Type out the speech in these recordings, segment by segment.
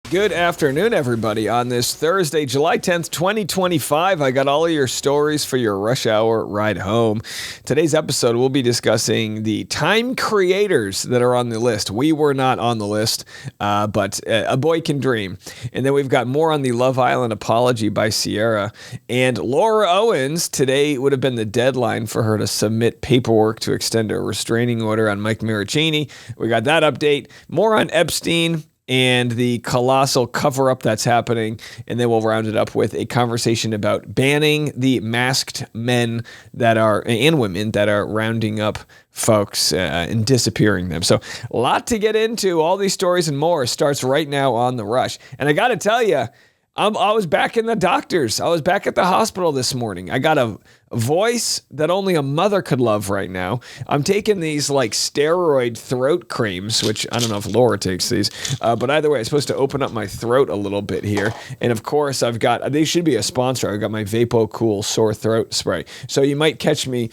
Good afternoon, everybody. On this Thursday, July 10th, 2025, I got all of your stories for your rush hour ride home. Today's episode, we'll be discussing the time creators that are on the list. We were not on the list, but a boy can dream. And then we've got more on the Love Island apology by Sierra. And Laura Owens, today would have been the deadline for her to submit paperwork to extend a restraining order on Mike Maricini. We got that update. More on Epstein and the colossal cover-up that's happening. And then we'll round it up with a conversation about banning the masked men that are, and women that are rounding up folks and disappearing them. So a lot to get into. All these stories and more starts right now on The Rush. And I got to tell you, I was back in the doctors. I was back at the hospital this morning. I got a voice that only a mother could love right now. I'm taking these like steroid throat creams, which I don't know if Laura takes these, but either way, it's supposed to open up my throat a little bit here. And of course, they should be a sponsor. I've got my Depo Cool sore throat spray. So you might catch me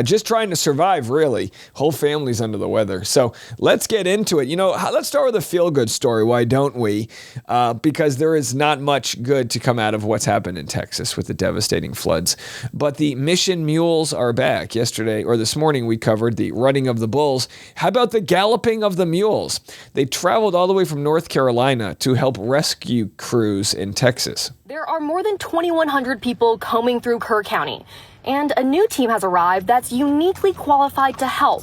just trying to survive, really. Whole family's under the weather. So let's get into it. Let's start with a feel-good story. Why don't we? Because there is not much good to come out of what's happened in Texas with the devastating floods. But the Mission Mules are back. Yesterday, or this morning, we covered the running of the bulls. How about the galloping of the mules? They traveled all the way from North Carolina to help rescue crews in Texas. There are more than 2,100 people combing through Kerr County, and a new team has arrived that's uniquely qualified to help.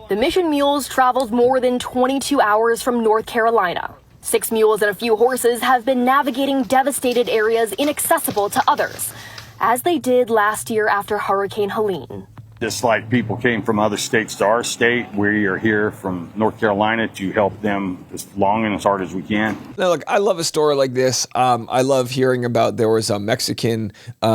The Mission Mules traveled more than 22 hours from North Carolina. 6 mules and a few horses have been navigating devastated areas inaccessible to others, as they did last year after Hurricane Helene. Just like people came from other states to our state, we are here from North Carolina to help them as long and as hard as we can. Now, look, I love a story like this. I love hearing about there was a Mexican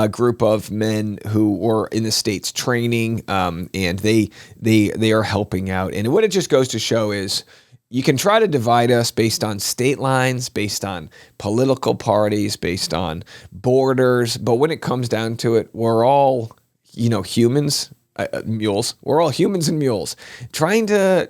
group of men who were in the States training, and they are helping out. And what it just goes to show is you can try to divide us based on state lines, based on political parties, based on borders. But when it comes down to it, we're all, humans, mules. We're all humans and mules trying to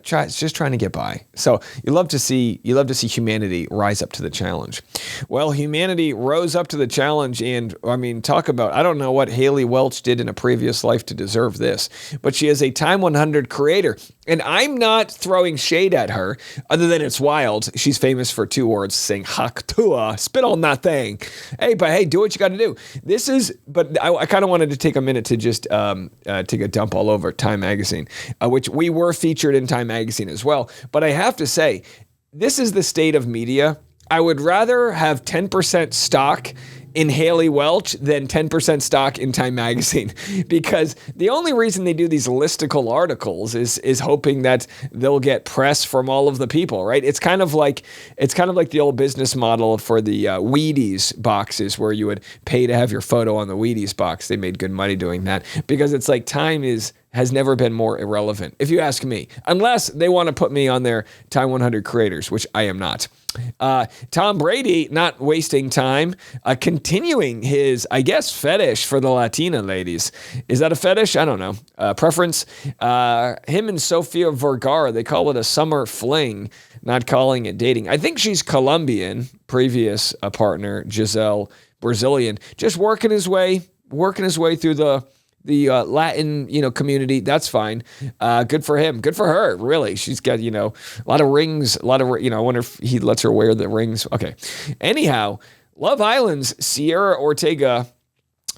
get by. So you love to see humanity rise up to the challenge. Well, humanity rose up to the challenge, and talk about, I don't know what Haley Welch did in a previous life to deserve this, but she is a Time 100 creator. And I'm not throwing shade at her, other than it's wild. She's famous for 2 words, saying "haktua," spit on that thing. Hey, do what you got to do. But I kind of wanted to take a minute to just take a dump all over Time Magazine, which we were featured in Time Magazine as well. But I have to say, this is the state of media. I would rather have 10% stock in Haley Welch than 10% stock in Time Magazine, because the only reason they do these listicle articles is hoping that they'll get press from all of the people, right? It's kind of like the old business model for the Wheaties boxes, where you would pay to have your photo on the Wheaties box. They made good money doing that, because it's like Time has never been more irrelevant, if you ask me, unless they want to put me on their Time 100 creators, which I am not. Tom Brady not wasting time, continuing his, I guess, fetish for the Latina ladies. Is that a fetish? I don't know. Preference. Him and Sofia Vergara, they call it a summer fling, not calling it dating. I think she's Colombian, previous partner, Giselle, Brazilian, just working his way through the Latin, community. That's fine. Good for him. Good for her. Really. She's got, a lot of rings, I wonder if he lets her wear the rings. Okay. Anyhow, Love Island's Sierra Ortega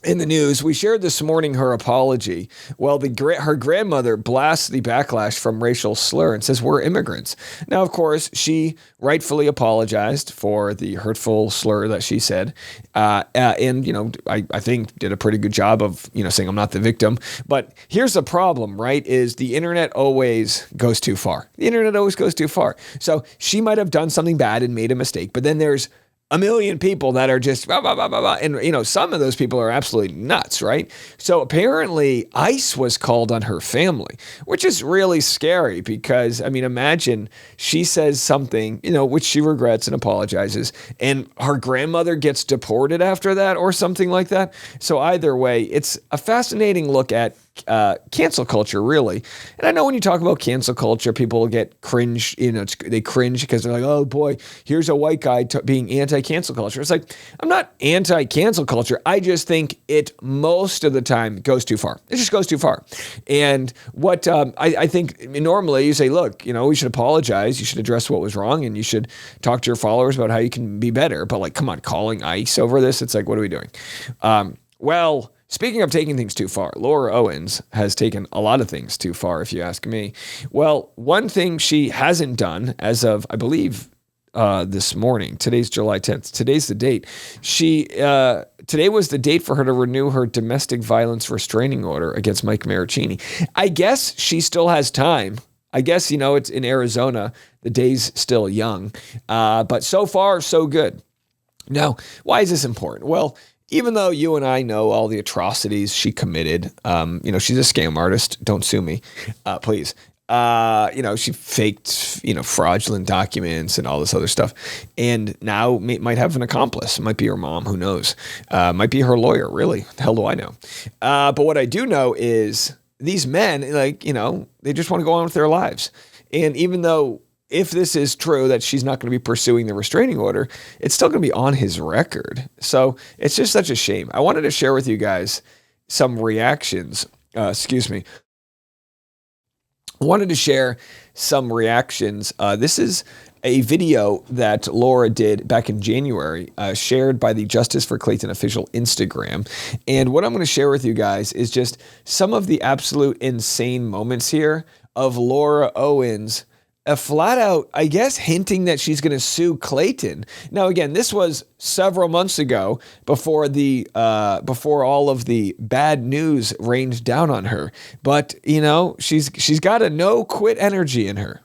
in the news. We shared this morning her apology. Well, her grandmother blasts the backlash from racial slur and says, "We're immigrants." Now, of course, she rightfully apologized for the hurtful slur that she said. And, I think did a pretty good job of, saying I'm not the victim. But here's the problem, right, is the internet always goes too far. The internet always goes too far. So she might have done something bad and made a mistake, but then there's a million people that are just blah, blah, blah, blah, blah. And, some of those people are absolutely nuts, right? So apparently ICE was called on her family, which is really scary because, imagine she says something, which she regrets and apologizes, and her grandmother gets deported after that or something like that. So either way, it's a fascinating look at cancel culture, really. And I know when you talk about cancel culture, people get cringe, they cringe because they're like, oh boy, here's a white guy being anti-cancel culture. It's like, I'm not anti-cancel culture. I just think it most of the time goes too far. It just goes too far. And what I think normally you say, look, we should apologize. You should address what was wrong, and you should talk to your followers about how you can be better. But like, come on, calling ICE over this. It's like, what are we doing? Well, speaking of taking things too far, Laura Owens has taken a lot of things too far, if you ask me. Well, one thing she hasn't done as of, I believe, this morning, today's July 10th, today's the date. Today was the date for her to renew her domestic violence restraining order against Mike Maricini. I guess she still has time. I guess, it's in Arizona. The day's still young. But so far, so good. Now, why is this important? Well, even though you and I know all the atrocities she committed, she's a scam artist. Don't sue me, please. She faked, fraudulent documents and all this other stuff. And now might have an accomplice. It might be her mom. Who knows? Might be her lawyer. Really? The hell do I know? But what I do know is these men, they just want to go on with their lives. And even though if this is true that she's not going to be pursuing the restraining order, it's still going to be on his record. So it's just such a shame. I wanted to share with you guys some reactions. I wanted to share some reactions. This is a video that Laura did back in January, shared by the Justice for Clayton official Instagram. And what I'm going to share with you guys is just some of the absolute insane moments here of Laura Owens flat out, I guess, hinting that she's going to sue Clayton. Now, again, this was several months ago before all of the bad news rained down on her. But, she's got a no quit energy in her.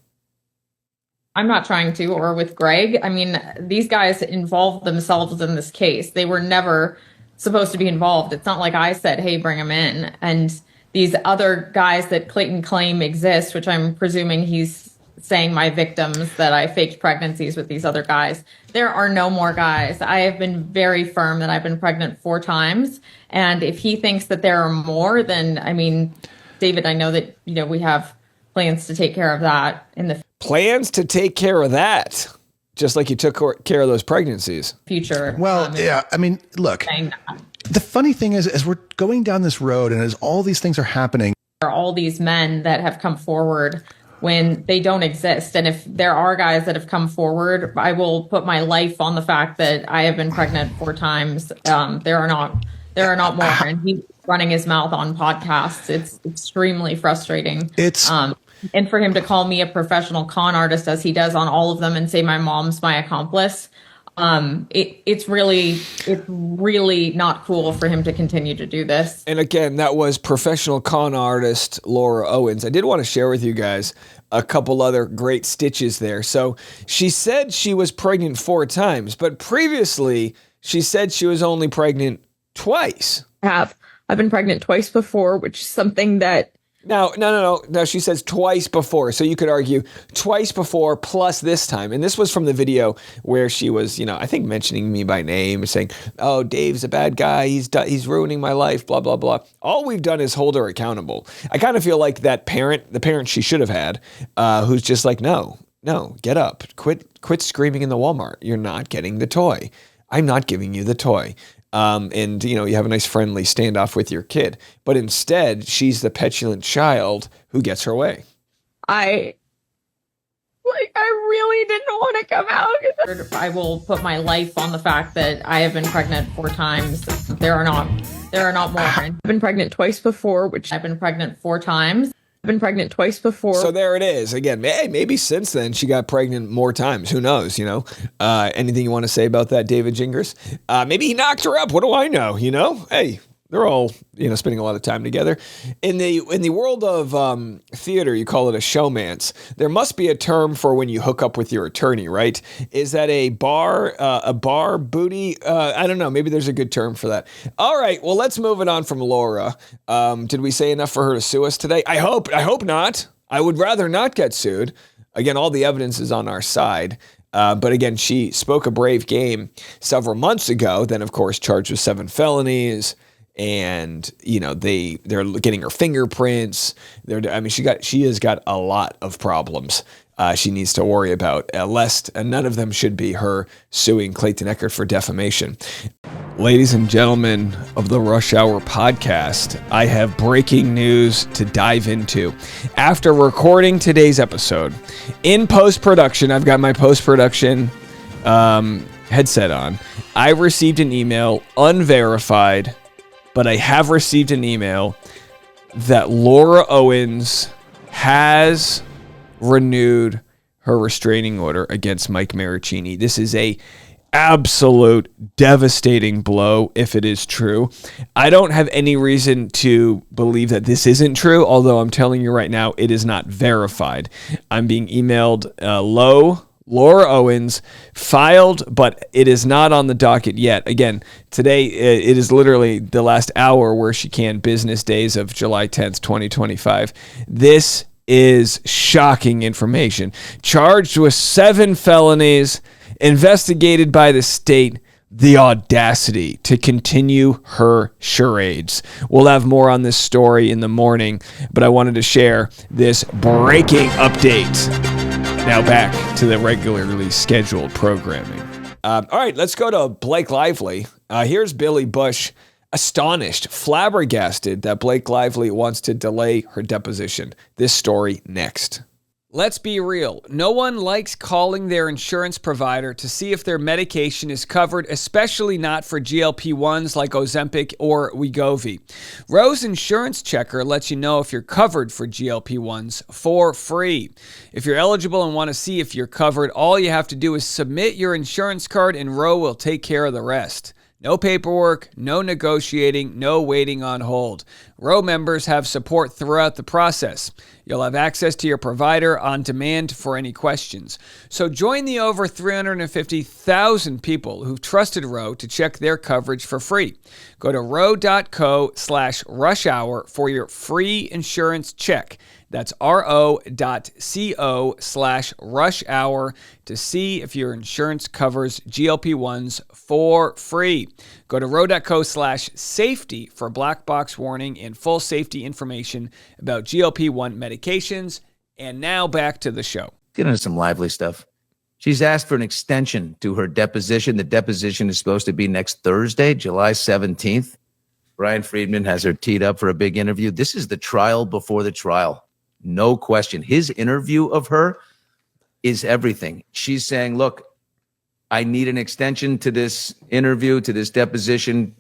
I'm not trying to, or with Greg. I mean, these guys involved themselves in this case. They were never supposed to be involved. It's not like I said, hey, bring them in. And these other guys that Clayton claim exist, which I'm presuming he's saying my victims, that I faked pregnancies with these other guys. There are no more guys. I have been very firm that I've been pregnant 4 times. And if he thinks that there are more, then, David, I know that, we have plans to take care of that in the plans to take care of that, just like you took care of those pregnancies. Future. Well, yeah. Look, the funny thing is, as we're going down this road and as all these things are happening, there are all these men that have come forward when they don't exist. And if there are guys that have come forward, I will put my life on the fact that I have been pregnant 4 times. There are not more. And he's running his mouth on podcasts. It's extremely frustrating. And for him to call me a professional con artist, as he does on all of them, and say my mom's my accomplice, it's really not cool for him to continue to do this. And again, that was professional con artist Laura Owens. I did want to share with you guys a couple other great stitches there. So she said she was pregnant 4 times, but previously she said she was only pregnant twice. I've been pregnant twice before, which is something that... No. She says twice before. So you could argue twice before plus this time. And this was from the video where she was, I think mentioning me by name, saying, oh, Dave's a bad guy. He's ruining my life, blah, blah, blah. All we've done is hold her accountable. I kind of feel like the parent she should have had, who's just like, no, get up. Quit screaming in the Walmart. You're not getting the toy. I'm not giving you the toy. And you have a nice friendly standoff with your kid. But instead, she's the petulant child who gets her way. I really didn't want to come out. I will put my life on the fact that I have been pregnant 4 times. There are not more. I've been pregnant twice before, which I've been pregnant 4 times. I've been pregnant twice before. So there it is. Again, maybe since then she got pregnant more times. Who knows, Anything you want to say about that, David Gingers? Maybe he knocked her up. What do I know, Hey, they're all, spending a lot of time together. In the world of theater, you call it a showmance. There must be a term for when you hook up with your attorney, right? Is that a bar booty? I don't know. Maybe there's a good term for that. All right. Well, let's move it on from Laura. Did we say enough for her to sue us today? I hope not. I would rather not get sued. Again, all the evidence is on our side. But again, she spoke a brave game several months ago, then, of course, charged with 7 felonies. and they're getting her fingerprints. She has got a lot of problems she needs to worry about, lest none of them should be her suing Clayton Echard for defamation. Ladies and gentlemen of the Rush Hour podcast, I have breaking news to dive into. After recording today's episode, in post-production, I've got my post-production headset on. I received an email, unverified, but I have received an email that Laura Owens has renewed her restraining order against Mike Maricini. This is a absolute devastating blow if it is true. I don't have any reason to believe that this isn't true, although I'm telling you right now, it is not verified. I'm being emailed Laura Owens filed, but it is not on the docket yet. Again, today it is literally the last hour where she can, business days of July 10th, 2025. This is shocking information. Charged with 7 felonies, investigated by the state, the audacity to continue her charades. We'll have more on this story in the morning, but I wanted to share this breaking update. Now back to the regularly scheduled programming. All right, let's go to Blake Lively. Here's Billy Bush, astonished, flabbergasted that Blake Lively wants to delay her deposition. This story next. Let's be real. No one likes calling their insurance provider to see if their medication is covered, especially not for GLP-1s like Ozempic or Wegovy. Roe's Insurance Checker lets you know if you're covered for GLP-1s for free. If you're eligible and want to see if you're covered, all you have to do is submit your insurance card and Roe will take care of the rest. No paperwork, no negotiating, no waiting on hold. Roe members have support throughout the process. You'll have access to your provider on demand for any questions. So join the over 350,000 people who've trusted Roe to check their coverage for free. Go to roe.co/rushhour for your free insurance check. That's ro.co/rushhour to see if your insurance covers GLP-1s for free. Go to ro.co/safety for black box warning and full safety information about GLP-1 medications. And now back to the show. Get into some lively stuff. She's asked for an extension to her deposition. The deposition is supposed to be next Thursday, July 17th. Brian Friedman has her teed up for a big interview. This is the trial before the trial. No question. His interview of her is everything. She's saying, look, I need an extension to this interview, to this deposition.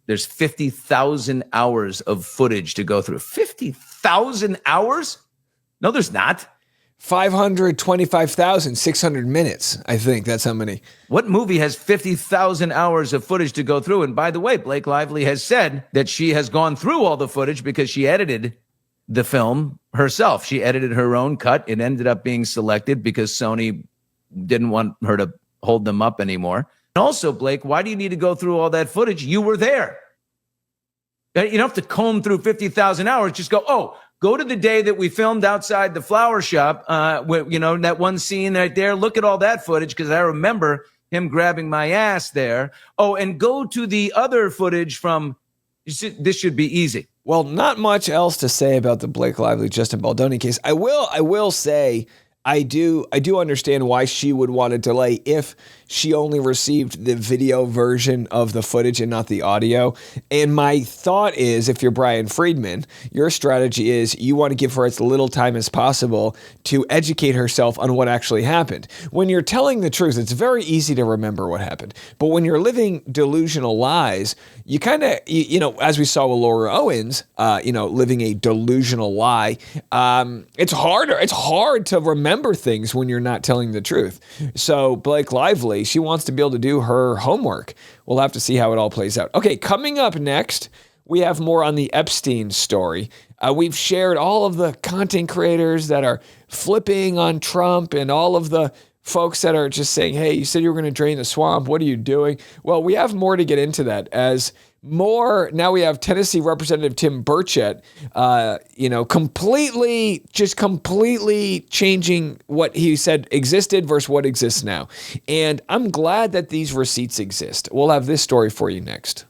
There's 50,000 hours of footage to go through. 50,000 hours? No, there's not. 525,600 minutes. I think that's how many. What movie has 50,000 hours of footage to go through? And by the way, Blake Lively has said that she has gone through all the footage because she edited the film herself. She edited her own cut. It ended up being selected because Sony didn't want her to hold them up anymore. And also, Blake, why do you need to go through all that footage? You were there. You don't have to comb through 50,000 hours. Just go to the day that we filmed outside the flower shop, that one scene right there. Look at all that footage because I remember him grabbing my ass there. Oh, and go to the other footage from, this should be easy. Well, not much else to say about the Blake Lively, Justin Baldoni case. I will say I do understand why she would want to delay if she only received the video version of the footage and not the audio. And my thought is, if you're Brian Friedman, your strategy is you want to give her as little time as possible to educate herself on what actually happened. When you're telling the truth, it's very easy to remember what happened. But when you're living delusional lies, you kind of, as we saw with Laura Owens, living a delusional lie, it's harder. It's hard to remember things when you're not telling the truth. So Blake Lively, she wants to be able to do her homework. We'll have to see how it all plays out. Okay, coming up next, we have more on the Epstein story. We've shared all of the content creators that are flipping on Trump and all of the folks that are just saying, hey, you said you were going to drain the swamp. What are you doing? Well, we have more to get into that now we have Tennessee Representative Tim Burchett, completely changing what he said existed versus what exists now. And I'm glad that these receipts exist. We'll have this story for you next.